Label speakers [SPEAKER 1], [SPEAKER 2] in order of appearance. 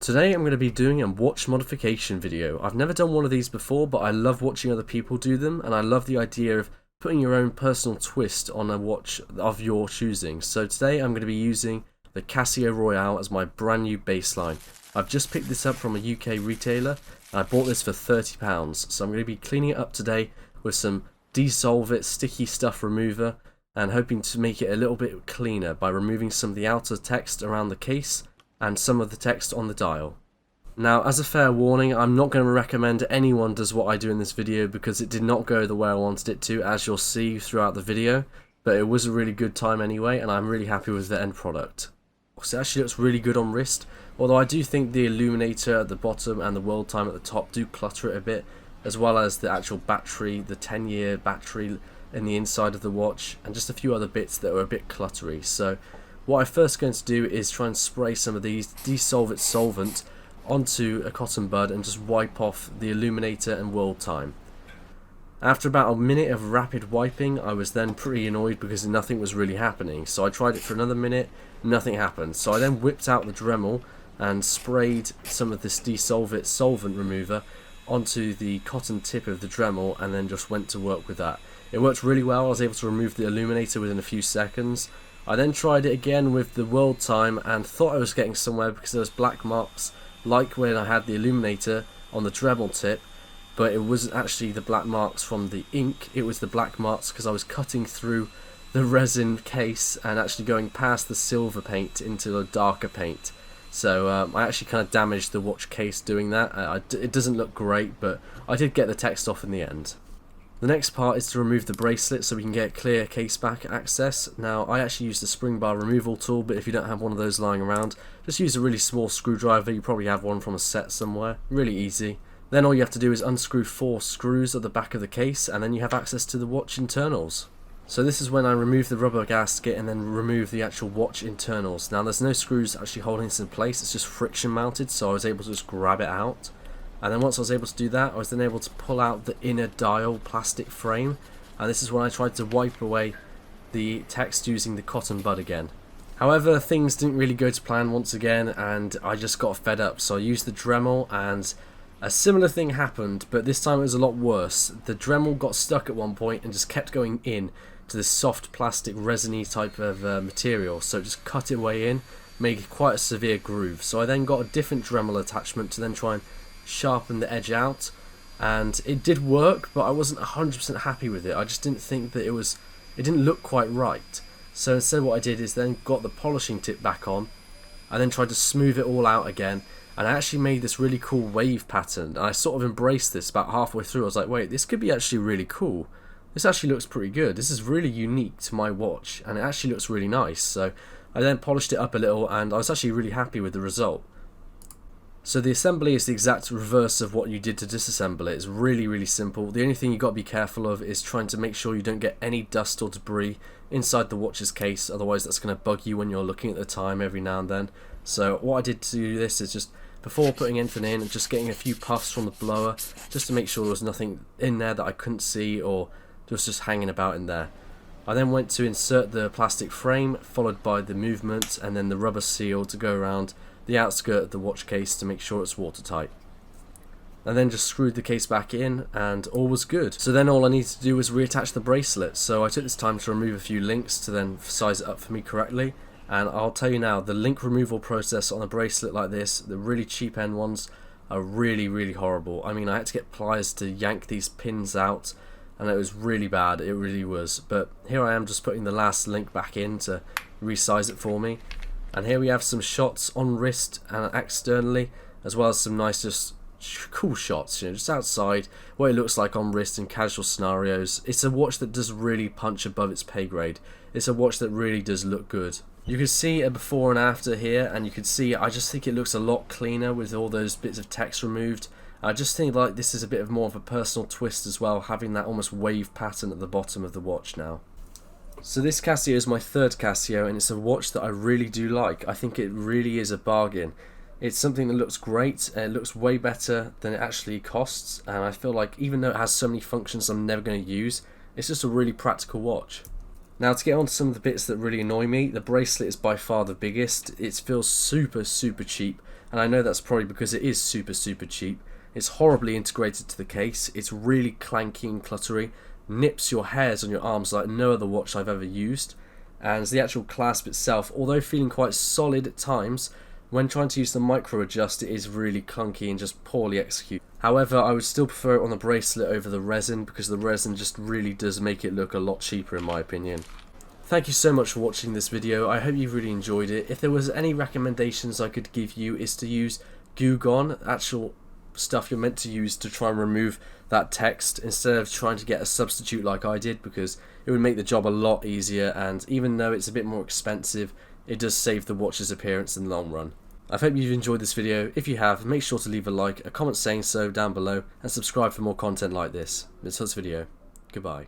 [SPEAKER 1] Today I'm going to be doing a watch modification video. I've never done one of these before, but I love watching other people do them, and I love the idea of putting your own personal twist on a watch of your choosing. So today I'm going to be using the Casio Royale as my brand new baseline. I've just picked this up from a UK retailer, and I bought this for £30, so I'm going to be cleaning it up today with some Dissolve It sticky stuff remover, and hoping to make it a little bit cleaner by removing some of the outer text around the case and some of the text on the dial. Now, as a fair warning, I'm not going to recommend anyone does what I do in this video because it did not go the way I wanted it to, as you'll see throughout the video, but it was a really good time anyway, and I'm really happy with the end product. So it actually looks really good on wrist, although I do think the illuminator at the bottom and the world time at the top do clutter it a bit, as well as the actual battery, the 10-year battery in the inside of the watch, and just a few other bits that were a bit cluttery. So what I'm first going to do is try and spray some of these Dissolve It solvent onto a cotton bud and just wipe off the illuminator and world time. After about a minute of rapid wiping, I was then pretty annoyed because nothing was really happening, so I tried it for another minute, nothing happened. So I then whipped out the Dremel and sprayed some of this Dissolve It solvent remover onto the cotton tip of the Dremel, and then just went to work with that. It worked really well. I was able to remove the illuminator within a few seconds. I then tried it again with the world time and thought I was getting somewhere because there was black marks like when I had the illuminator on the Dremel tip, but it wasn't actually the black marks from the ink, it was the black marks because I was cutting through the resin case and actually going past the silver paint into a darker paint. So I actually kind of damaged the watch case doing that. It doesn't look great, but I did get the text off in the end. The next part is to remove the bracelet so we can get clear case back access. Now, I actually used the spring bar removal tool, but if you don't have one of those lying around, just use a really small screwdriver. You probably have one from a set somewhere. Really easy. Then all you have to do is unscrew 4 screws at the back of the case, and then you have access to the watch internals. So this is when I remove the rubber gasket and then remove the actual watch internals. Now, there's no screws actually holding this in place, it's just friction mounted, so I was able to just grab it out. And then once I was able to do that, I was then able to pull out the inner dial plastic frame, and this is when I tried to wipe away the text using the cotton bud again. However, things didn't really go to plan once again, and I just got fed up, so I used the Dremel, and a similar thing happened, but this time it was a lot worse. The Dremel got stuck at one point and just kept going in to this soft plastic resiny type of material, so it just cut it way in, made quite a severe groove. So I then got a different Dremel attachment to then try and sharpen the edge out, and it did work, but I wasn't 100% happy with it. I just didn't think that it didn't look quite right. So instead what I did is then got the polishing tip back on and then tried to smooth it all out again, and I actually made this really cool wave pattern, and I sort of embraced this about halfway through. I was like, wait, this could be actually really cool. This actually looks pretty good. This is really unique to my watch, and it actually looks really nice. So I then polished it up a little, and I was actually really happy with the result. So the assembly is the exact reverse of what you did to disassemble it. It's really, really simple. The only thing you've got to be careful of is trying to make sure you don't get any dust or debris inside the watch's case, otherwise that's going to bug you when you're looking at the time every now and then. So what I did to do this is just, before putting anything in, and just getting a few puffs from the blower, just to make sure there was nothing in there that I couldn't see or just hanging about in there. I then went to insert the plastic frame, followed by the movement, and then the rubber seal to go around the outskirt of the watch case to make sure it's watertight. I then just screwed the case back in, and all was good. So then all I needed to do was reattach the bracelet. So I took this time to remove a few links to then size it up for me correctly. And I'll tell you now, the link removal process on a bracelet like this, the really cheap end ones, are really, really horrible. I mean, I had to get pliers to yank these pins out, and it was really bad, it really was. But here I am just putting the last link back in to resize it for me. And here we have some shots on wrist and externally, as well as some nice, just cool shots, you know, just outside, what it looks like on wrist in casual scenarios. It's a watch that does really punch above its pay grade. It's a watch that really does look good. You can see a before and after here, and you can see I just think it looks a lot cleaner with all those bits of text removed. I just think like this is a bit of more of a personal twist as well, having that almost wave pattern at the bottom of the watch now. So this Casio is my third Casio, and it's a watch that I really do like. I think it really is a bargain. It's something that looks great, and it looks way better than it actually costs, and I feel like even though it has so many functions I'm never going to use, it's just a really practical watch. Now to get on to some of the bits that really annoy me, the bracelet is by far the biggest. It feels super cheap. and I know that's probably because it is super cheap. It's horribly integrated to the case, it's really clanky and cluttery, nips your hairs on your arms like no other watch I've ever used, and the actual clasp itself, although feeling quite solid at times, when trying to use the micro adjust it is really clunky and just poorly executed. However, I would still prefer it on the bracelet over the resin because the resin just really does make it look a lot cheaper in my opinion. Thank you so much for watching this video, I hope you really enjoyed it. If there was any recommendations I could give you is to use Goo Gone, actual stuff you're meant to use to try and remove that text instead of trying to get a substitute like I did, because it would make the job a lot easier, and even though it's a bit more expensive, it does save the watch's appearance in the long run. I hope you've enjoyed this video. If you have, make sure to leave a like, a comment saying so down below, and subscribe for more content like this. This was the video. Goodbye.